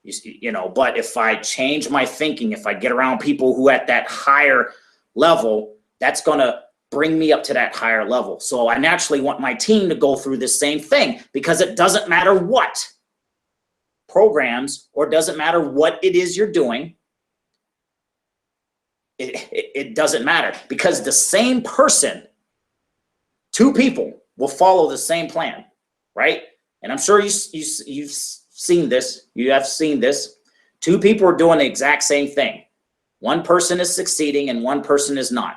A: But if I change my thinking, if I get around people who at that higher level, that's going to bring me up to that higher level. So I naturally want my team to go through the same thing, because it doesn't matter what programs, or doesn't matter what it is you're doing. It doesn't matter, because the same person, 2 people will follow the same plan, right? And I'm sure you've seen this. You have seen this. 2 people are doing the exact same thing. One person is succeeding and one person is not.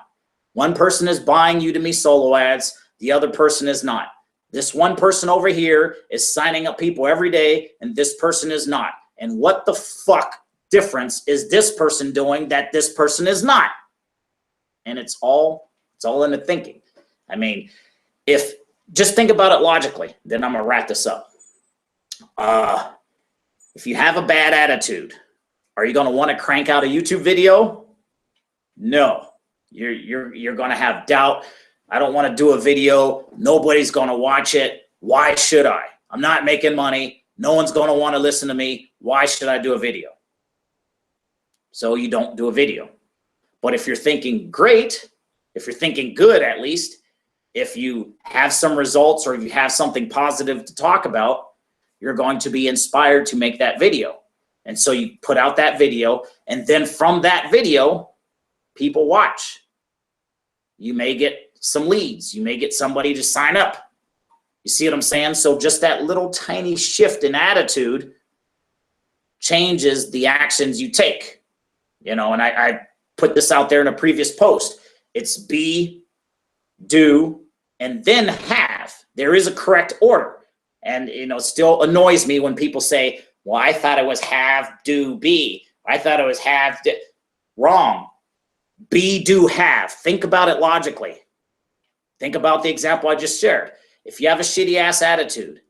A: One person is buying Udemy solo ads. The other person is not. This one person over here is signing up people every day, and this person is not. And what the fuck difference is this person doing that this person is not? And it's all in the thinking. I mean, just think about it logically, then I'm gonna wrap this up. If you have a bad attitude, are you gonna want to crank out a YouTube video? No. You're gonna have doubt. I don't want to do a video. Nobody's gonna watch it. Why should I? I'm not making money. No one's gonna want to listen to me. Why should I do a video? So you don't do a video. But if you're thinking great, if you're thinking good, at least, if you have some results or if you have something positive to talk about, you're going to be inspired to make that video. And so you put out that video, and then from that video, people watch. You may get some leads. You may get somebody to sign up. You see what I'm saying? So just that little tiny shift in attitude changes the actions you take. And I put this out there in a previous post. It's be, do, and then have. There is a correct order. And, it still annoys me when people say, well, I thought it was have, do, be. I thought it was have, do. Wrong. Be, do, have. Think about it logically. Think about the example I just shared. If you have a shitty ass attitude,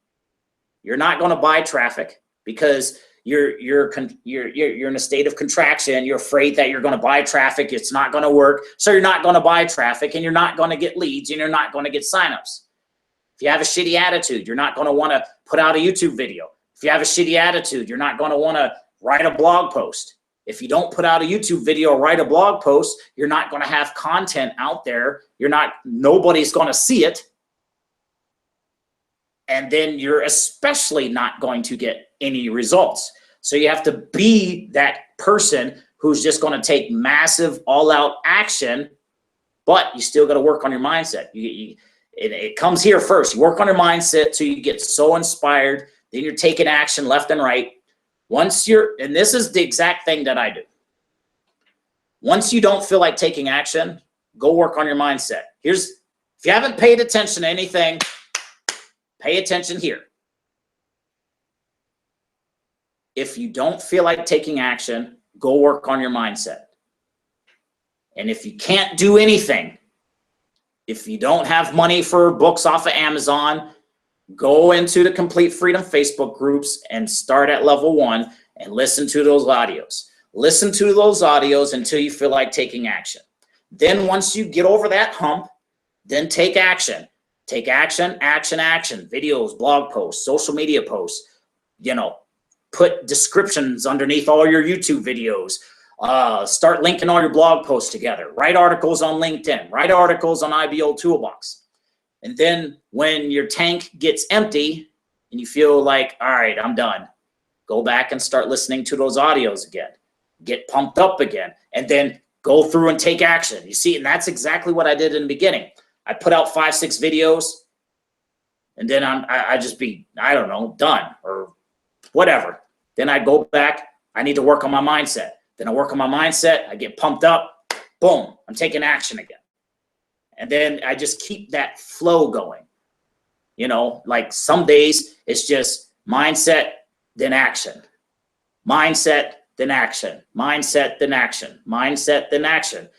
A: you're not going to buy traffic, because you're in a state of contraction. You're afraid that you're going to buy traffic. It's not going to work. So you're not going to buy traffic, and you're not going to get leads, and you're not going to get signups. If you have a shitty attitude, you're not going to want to put out a YouTube video. If you have a shitty attitude, you're not going to want to write a blog post. If you don't put out a YouTube video or write a blog post, you're not going to have content out there. Nobody's going to see it. And then you're especially not going to get any results. So you have to be that person who's just going to take massive all-out action, but you still got to work on your mindset. It comes here first. You work on your mindset till you get so inspired. Then you're taking action left and right. Once you're, and this is the exact thing that I do. Once you don't feel like taking action, go work on your mindset. If you haven't paid attention to anything, pay attention here. If you don't feel like taking action, go work on your mindset. And if you can't do anything, if you don't have money for books off of Amazon, go into the Complete Freedom Facebook groups and start at level 1 and listen to those audios. Listen to those audios until you feel like taking action. Then once you get over that hump, then take action. Take action, action, action. Videos, blog posts, social media posts. You know, put descriptions underneath all your YouTube videos. Start linking all your blog posts together. Write articles on LinkedIn. Write articles on IBO Toolbox. And then when your tank gets empty and you feel like, all right, I'm done, go back and start listening to those audios again. Get pumped up again. And then go through and take action. You see, and that's exactly what I did in the beginning. I put out 5, 6 videos, and then I just be, I don't know, done or whatever. Then I go back. I need to work on my mindset. Then I work on my mindset. I get pumped up. Boom, I'm taking action again. And then I just keep that flow going. You know, like some days it's just mindset, then action. Mindset, then action. Mindset, then action. Mindset, then action.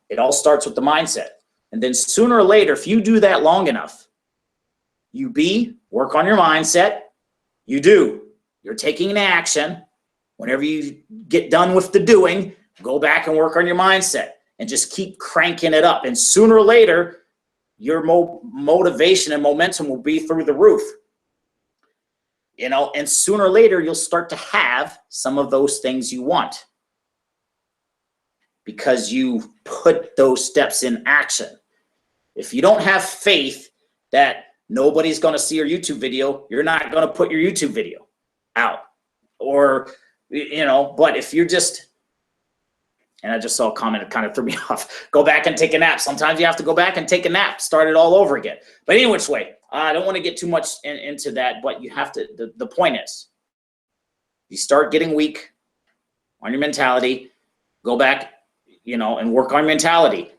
A: It all starts with the mindset. And then sooner or later, if you do that long enough, you work on your mindset. You do. You're taking an action. Whenever you get done with the doing, go back and work on your mindset and just keep cranking it up. And sooner or later, your motivation and momentum will be through the roof. You know, and sooner or later, you'll start to have some of those things you want because you put those steps in action. If you don't have faith that nobody's going to see your YouTube video, you're not going to put your YouTube video out. Or, you know, but if you're just, and I just saw a comment that kind of threw me off, go back and take a nap. Sometimes you have to go back and take a nap, start it all over again. But any which way, I don't want to get too much into that, but you have to, the point is, you start getting weak on your mentality, go back, you know, and work on your mentality.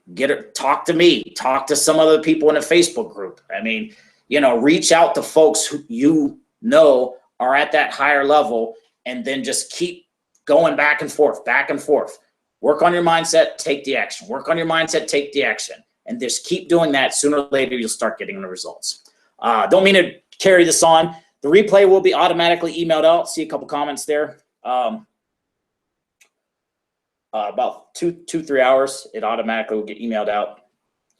A: Talk to me, talk to some other people in a Facebook group. I mean, you know, reach out to folks who you know are at that higher level, and then just keep going back and forth, back and forth. Work on your mindset, take the action. Work on your mindset, take the action. And just keep doing that. Sooner or later, you'll start getting the results. Don't mean to carry this on. The replay will be automatically emailed out. See a couple comments there. About 2-3 hours, it automatically will get emailed out.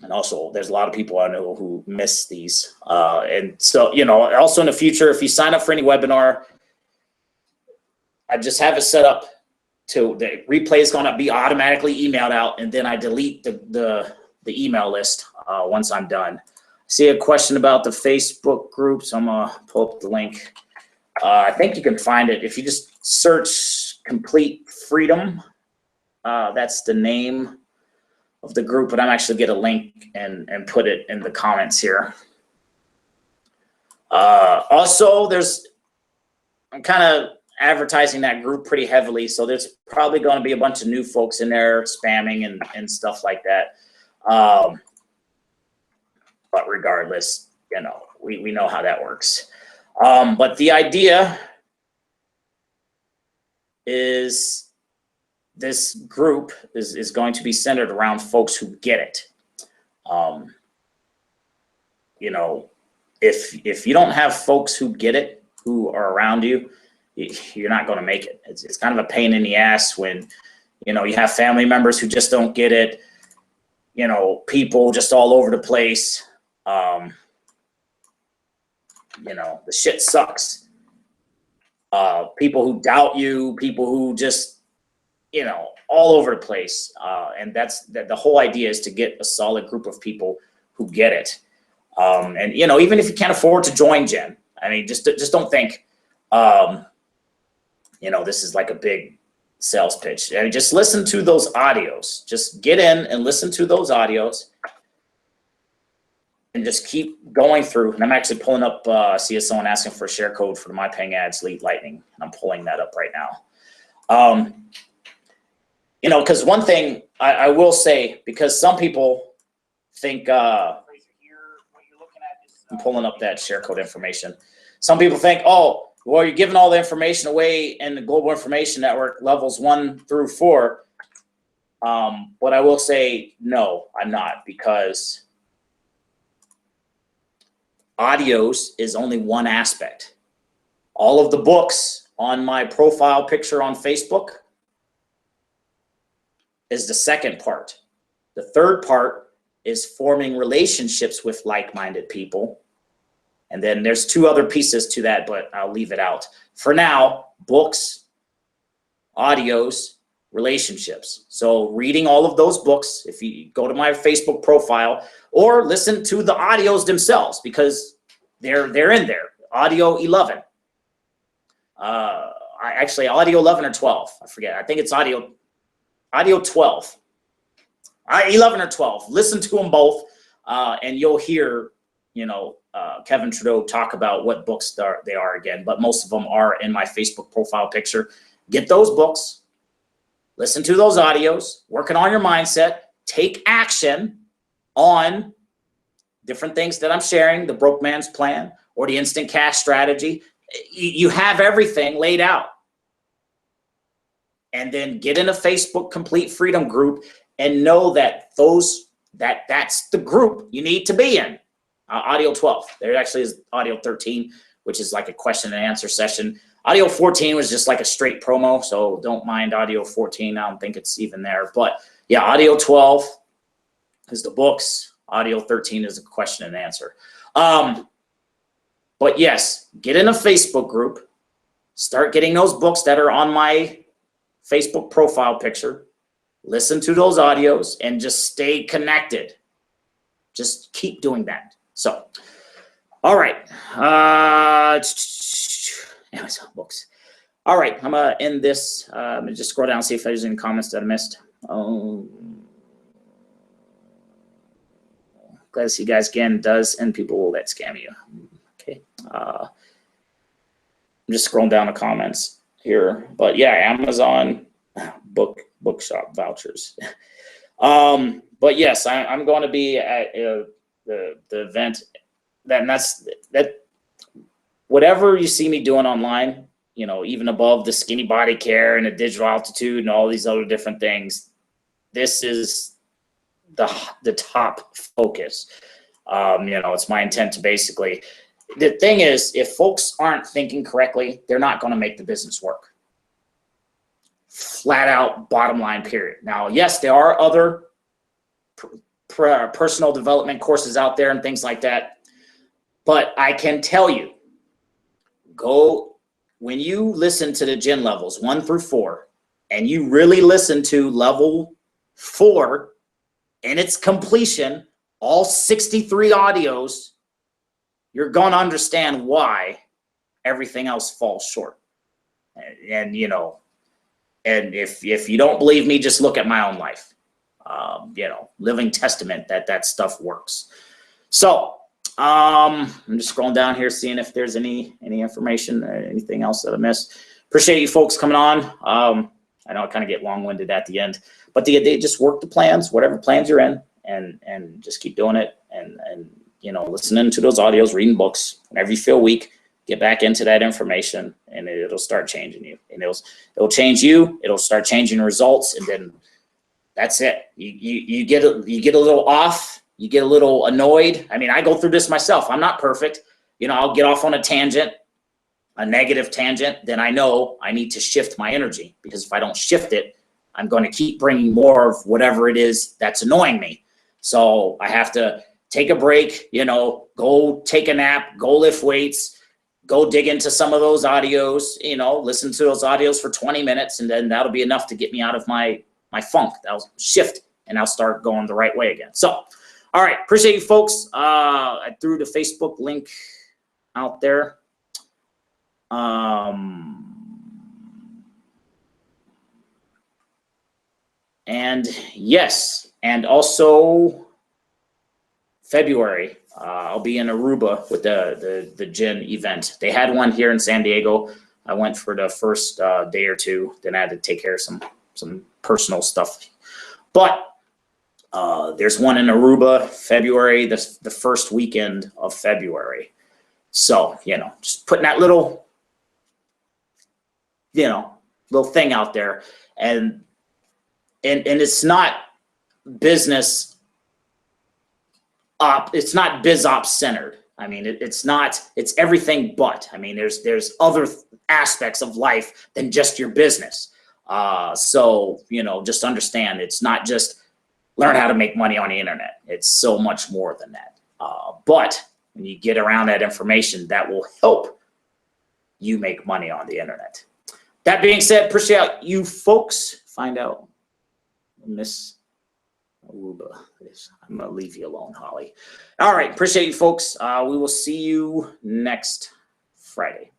A: And also, there's a lot of people I know who miss these. And so, you know, also in the future, if you sign up for any webinar, I just have it set up to the replay is going to be automatically emailed out, and then I delete the email list once I'm done. See a question about the Facebook group, so I'm going to pull up the link. I think you can find it if you just search Complete Freedom. That's the name of the group, but I'm actually get a link and put it in the comments here. Also, I'm kind of advertising that group pretty heavily, so there's probably going to be a bunch of new folks in there spamming and stuff like that. But regardless, you know, we know how that works. But the idea is this group is going to be centered around folks who get it. You know, if you don't have folks who get it, who are around you, you're not going to make it. It's kind of a pain in the ass when, you know, you have family members who just don't get it, you know, people just all over the place. You know, the shit sucks. People who doubt you, people who just, you know, all over the place. And the whole idea is to get a solid group of people who get it. And, you know, even if you can't afford to join I mean, just don't think, you know, this is like a big sales pitch. I mean, just listen to those audios. Just get in and listen to those audios and just keep going through. And I'm actually pulling up, see someone asking for a share code for the My Paying Ads Lead Lightning. And I'm pulling that up right now. You know, because one thing I will say, because some people think, I'm pulling up that share code information. Some people think, oh, well, you're giving all the information away in the Global Information Network levels 1 through 4. But I will say, no, I'm not, because audios is only one aspect. All of the books on my profile picture on Facebook is the second part. The third part is forming relationships with like-minded people. And then there's 2 other pieces to that, but I'll leave it out. For now, books, audios, relationships. So reading all of those books, if you go to my Facebook profile, or listen to the audios themselves, because they're in there. Audio 11. Actually, audio 11 or 12. I forget. I think it's audio 12. 11 or 12. Listen to them both, and you'll hear, you know, Kevin Trudeau talk about what books they are again, but most of them are in my Facebook profile picture. Get those books, listen to those audios, working on your mindset, take action on different things that I'm sharing, the broke man's plan or the instant cash strategy. You have everything laid out. And then get in a Facebook Complete Freedom group and know that that's the group you need to be in. Audio 12. There actually is audio 13, which is like a question and answer session. Audio 14 was just like a straight promo, so don't mind audio 14. I don't think it's even there. But yeah, audio 12 is the books. Audio 13 is a question and answer. But yes, get in a Facebook group. Start getting those books that are on my Facebook profile picture. Listen to those audios and just stay connected. Just keep doing that. So, all right. Amazon books. All right, I'm gonna end this. I'm gonna just scroll down and see if there's any comments that I missed. Glad to see you guys again. Does and people that scam you. Okay. I'm just scrolling down the comments here, but yeah, Amazon bookshop vouchers. But yes, I'm going to be at the event. That whatever you see me doing online, you know, even above the skinny body care and the digital altitude and all these other different things, this is the top focus. You know, it's my intent to basically, the thing is, if folks aren't thinking correctly, they're not going to make the business work. Flat out, bottom line, period. Now, yes, there are other personal development courses out there and things like that, but I can tell you, when you listen to the gen levels 1 through 4, and you really listen to level 4 in its completion, all 63 audios, you're going to understand why everything else falls short. And you know, and if you don't believe me, just look at my own life. You know, living testament that stuff works. So I'm just scrolling down here, seeing if there's any information or anything else that I missed. Appreciate you folks coming on. I know I kind of get long-winded at the end, but they just work the plans, whatever plans you're in, and just keep doing it, and you know, listening to those audios, reading books. Whenever you feel weak, get back into that information, and it'll start changing you. And it'll change you. It'll start changing results, and then that's it. You get a little off. You get a little annoyed. I mean, I go through this myself. I'm not perfect. You know, I'll get off on a tangent, a negative tangent. Then I know I need to shift my energy, because if I don't shift it, I'm going to keep bringing more of whatever it is that's annoying me. So I have to take a break, you know, go take a nap, go lift weights, go dig into some of those audios, you know, listen to those audios for 20 minutes, and then that'll be enough to get me out of my funk. That'll shift, and I'll start going the right way again. So, all right, appreciate you folks. I threw the Facebook link out there. And yes, and also February, I'll be in Aruba with the gin event. They had one here in San Diego. I went for the first day or two. Then I had to take care of some personal stuff. But there's one in Aruba, February, the first weekend of February. So, just putting that little thing out there. And it's not business op, it's not biz ops centered. I mean, it's everything but. I mean, there's other aspects of life than just your business. So, just understand it's not just learn how to make money on the internet. It's so much more than that. But when you get around that information, that will help you make money on the internet. That being said, appreciate you folks. Find out Miss Aruba is. I'm gonna leave you alone, Holly. All right, appreciate you folks. We will see you next Friday.